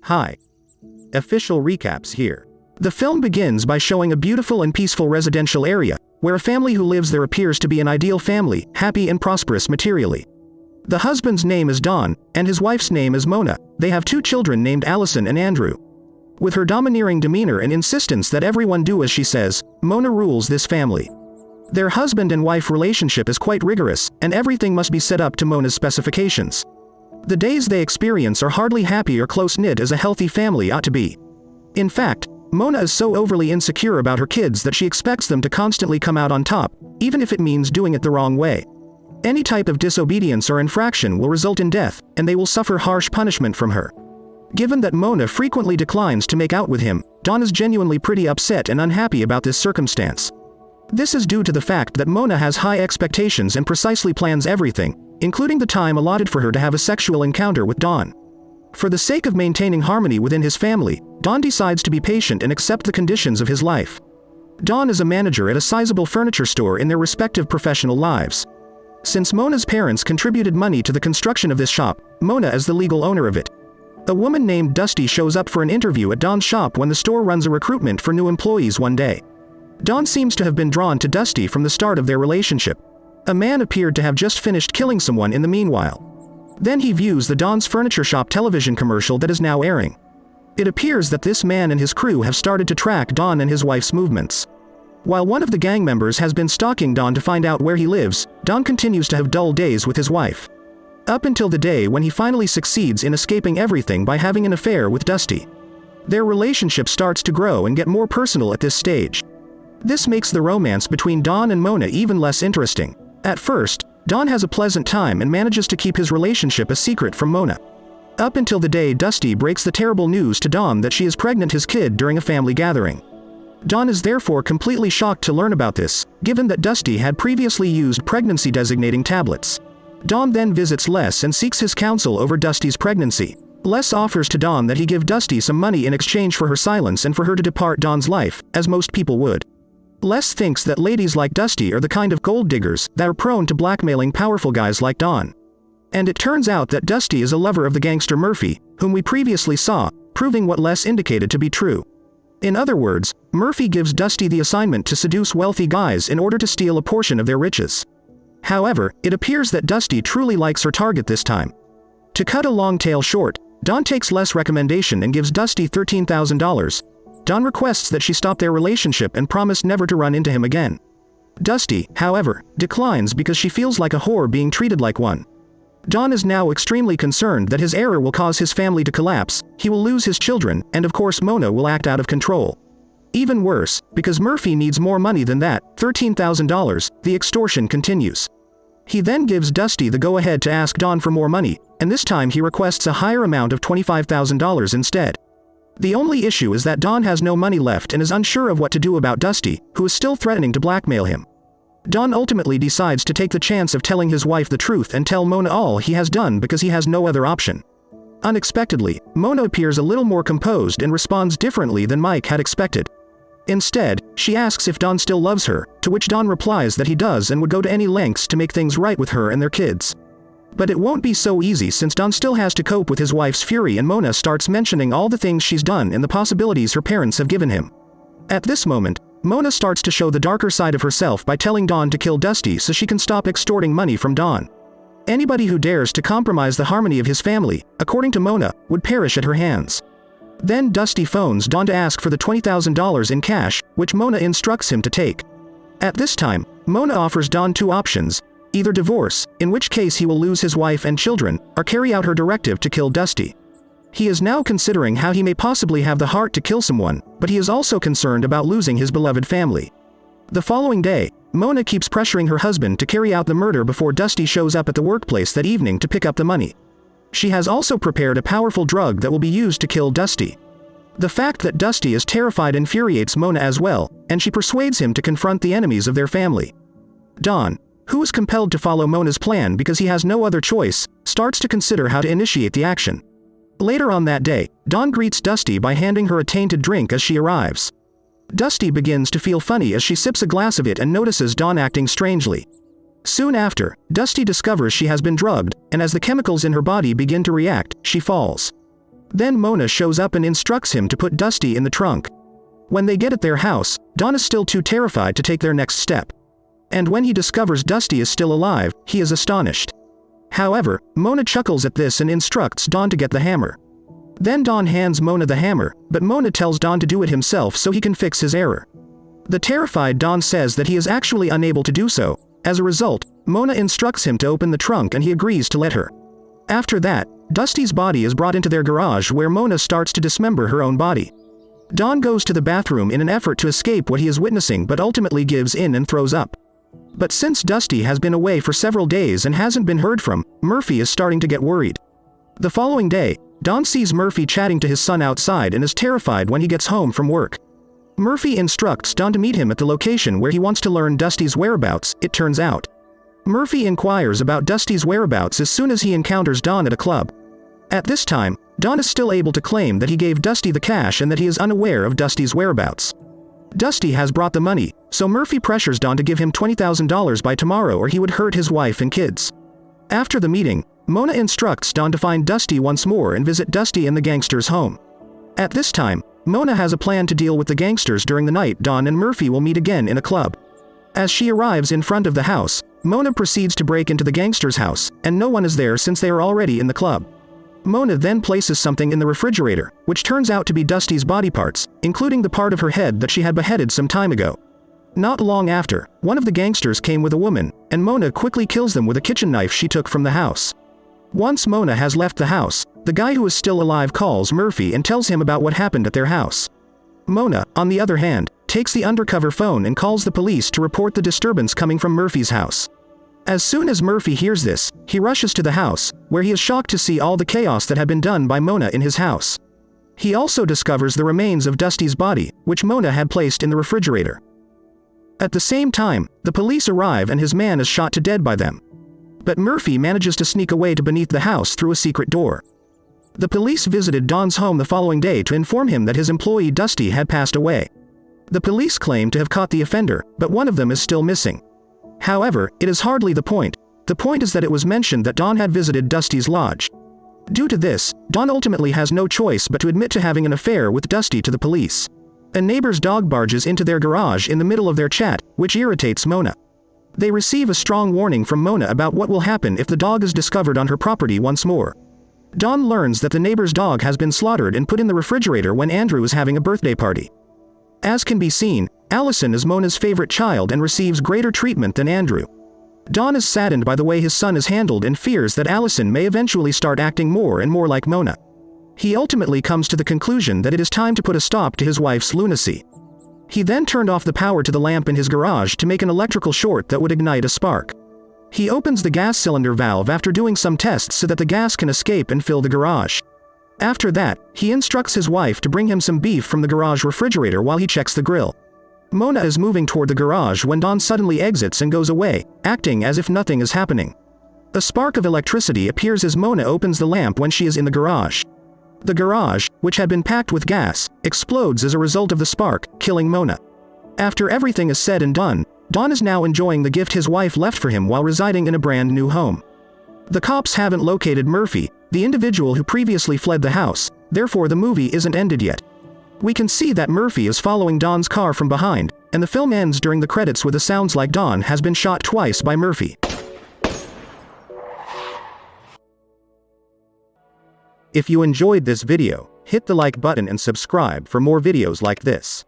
Hi. Official recaps here. The film begins by showing a beautiful and peaceful residential area, where a family who lives there appears to be an ideal family, happy and prosperous materially. The husband's name is Don, and his wife's name is Mona. They have 2 children named Allison and Andrew. With her domineering demeanor and insistence that everyone do as she says, Mona rules this family. Their husband and wife relationship is quite rigorous, and everything must be set up to Mona's specifications. The days they experience are hardly happy or close-knit as a healthy family ought to be. In fact, Mona is so overly insecure about her kids that she expects them to constantly come out on top, even if it means doing it the wrong way. Any type of disobedience or infraction will result in death, and they will suffer harsh punishment from her. Given that Mona frequently declines to make out with him, Don is genuinely pretty upset and unhappy about this circumstance. This is due to the fact that Mona has high expectations and precisely plans everything, including the time allotted for her to have a sexual encounter with Don. For the sake of maintaining harmony within his family, Don decides to be patient and accept the conditions of his life. Don is a manager at a sizable furniture store in their respective professional lives. Since Mona's parents contributed money to the construction of this shop, Mona is the legal owner of it. A woman named Dusty shows up for an interview at Don's shop when the store runs a recruitment for new employees one day. Don seems to have been drawn to Dusty from the start of their relationship. A man appeared to have just finished killing someone in the meanwhile. Then he views the Don's Furniture Shop television commercial that is now airing. It appears that this man and his crew have started to track Don and his wife's movements. While one of the gang members has been stalking Don to find out where he lives, Don continues to have dull days with his wife. Up until the day when he finally succeeds in escaping everything by having an affair with Dusty. Their relationship starts to grow and get more personal at this stage. This makes the romance between Don and Mona even less interesting. At first, Don has a pleasant time and manages to keep his relationship a secret from Mona. Up until the day Dusty breaks the terrible news to Don that she is pregnant his kid during a family gathering. Don is therefore completely shocked to learn about this, given that Dusty had previously used pregnancy-designating tablets. Don then visits Les and seeks his counsel over Dusty's pregnancy. Les offers to Don that he give Dusty some money in exchange for her silence and for her to depart Don's life, as most people would. Les thinks that ladies like Dusty are the kind of gold diggers that are prone to blackmailing powerful guys like Don. And it turns out that Dusty is a lover of the gangster Murphy, whom we previously saw, proving what Les indicated to be true. In other words, Murphy gives Dusty the assignment to seduce wealthy guys in order to steal a portion of their riches. However, it appears that Dusty truly likes her target this time. To cut a long tale short, Don takes Les' recommendation and gives Dusty $13,000. Don requests that she stop their relationship and promise never to run into him again. Dusty, however, declines because she feels like a whore being treated like one. Don is now extremely concerned that his error will cause his family to collapse, he will lose his children, and of course Mona will act out of control. Even worse, because Murphy needs more money than that, $13,000, the extortion continues. He then gives Dusty the go-ahead to ask Don for more money, and this time he requests a higher amount of $25,000 instead. The only issue is that Don has no money left and is unsure of what to do about Dusty, who is still threatening to blackmail him. Don ultimately decides to take the chance of telling his wife the truth and tell Mona all he has done because he has no other option. Unexpectedly, Mona appears a little more composed and responds differently than Mike had expected. Instead, she asks if Don still loves her, to which Don replies that he does and would go to any lengths to make things right with her and their kids. But it won't be so easy since Don still has to cope with his wife's fury and Mona starts mentioning all the things she's done and the possibilities her parents have given him. At this moment, Mona starts to show the darker side of herself by telling Don to kill Dusty so she can stop extorting money from Don. Anybody who dares to compromise the harmony of his family, according to Mona, would perish at her hands. Then Dusty phones Don to ask for the $20,000 in cash, which Mona instructs him to take. At this time, Mona offers Don 2 options. Either divorce, in which case he will lose his wife and children, or carry out her directive to kill Dusty. He is now considering how he may possibly have the heart to kill someone, but he is also concerned about losing his beloved family. The following day, Mona keeps pressuring her husband to carry out the murder before Dusty shows up at the workplace that evening to pick up the money. She has also prepared a powerful drug that will be used to kill Dusty. The fact that Dusty is terrified infuriates Mona as well, and she persuades him to confront the enemies of their family. Don, who is compelled to follow Mona's plan because he has no other choice, starts to consider how to initiate the action. Later on that day, Don greets Dusty by handing her a tainted drink as she arrives. Dusty begins to feel funny as she sips a glass of it and notices Don acting strangely. Soon after, Dusty discovers she has been drugged, and as the chemicals in her body begin to react, she falls. Then Mona shows up and instructs him to put Dusty in the trunk. When they get at their house, Don is still too terrified to take their next step. And when he discovers Dusty is still alive, he is astonished. However, Mona chuckles at this and instructs Don to get the hammer. Then Don hands Mona the hammer, but Mona tells Don to do it himself so he can fix his error. The terrified Don says that he is actually unable to do so. As a result, Mona instructs him to open the trunk and he agrees to let her. After that, Dusty's body is brought into their garage where Mona starts to dismember her own body. Don goes to the bathroom in an effort to escape what he is witnessing but ultimately gives in and throws up. But since Dusty has been away for several days and hasn't been heard from, Murphy is starting to get worried. The following day, Don sees Murphy chatting to his son outside and is terrified when he gets home from work. Murphy instructs Don to meet him at the location where he wants to learn Dusty's whereabouts, it turns out. Murphy inquires about Dusty's whereabouts as soon as he encounters Don at a club. At this time, Don is still able to claim that he gave Dusty the cash and that he is unaware of Dusty's whereabouts. Dusty has brought the money, so Murphy pressures Don to give him $20,000 by tomorrow or he would hurt his wife and kids. After the meeting, Mona instructs Don to find Dusty once more and visit Dusty and the gangsters' home. At this time, Mona has a plan to deal with the gangsters during the night Don and Murphy will meet again in a club. As she arrives in front of the house, Mona proceeds to break into the gangsters' house, and no one is there since they are already in the club. Mona then places something in the refrigerator, which turns out to be Dusty's body parts, including the part of her head that she had beheaded some time ago. Not long after, one of the gangsters came with a woman, and Mona quickly kills them with a kitchen knife she took from the house. Once Mona has left the house, the guy who is still alive calls Murphy and tells him about what happened at their house. Mona, on the other hand, takes the undercover phone and calls the police to report the disturbance coming from Murphy's house. As soon as Murphy hears this, he rushes to the house, where he is shocked to see all the chaos that had been done by Mona in his house. He also discovers the remains of Dusty's body, which Mona had placed in the refrigerator. At the same time, the police arrive and his man is shot to dead by them. But Murphy manages to sneak away to beneath the house through a secret door. The police visited Don's home the following day to inform him that his employee Dusty had passed away. The police claim to have caught the offender, but one of them is still missing. However, it is hardly the point. The point is that it was mentioned that Don had visited Dusty's lodge. Due to this, Don ultimately has no choice but to admit to having an affair with Dusty to the police. A neighbor's dog barges into their garage in the middle of their chat, which irritates Mona. They receive a strong warning from Mona about what will happen if the dog is discovered on her property once more. Don learns that the neighbor's dog has been slaughtered and put in the refrigerator when Andrew is having a birthday party. As can be seen, Allison is Mona's favorite child and receives greater treatment than Andrew. Don is saddened by the way his son is handled and fears that Allison may eventually start acting more and more like Mona. He ultimately comes to the conclusion that it is time to put a stop to his wife's lunacy. He then turned off the power to the lamp in his garage to make an electrical short that would ignite a spark. He opens the gas cylinder valve after doing some tests so that the gas can escape and fill the garage. After that, he instructs his wife to bring him some beef from the garage refrigerator while he checks the grill. Mona is moving toward the garage when Don suddenly exits and goes away, acting as if nothing is happening. A spark of electricity appears as Mona opens the lamp when she is in the garage. The garage, which had been packed with gas, explodes as a result of the spark, killing Mona. After everything is said and done, Don is now enjoying the gift his wife left for him while residing in a brand new home. The cops haven't located Murphy, the individual who previously fled the house, therefore the movie isn't ended yet. We can see that Murphy is following Don's car from behind, and the film ends during the credits with a sounds like Don has been shot twice by Murphy. If you enjoyed this video, hit the like button and subscribe for more videos like this.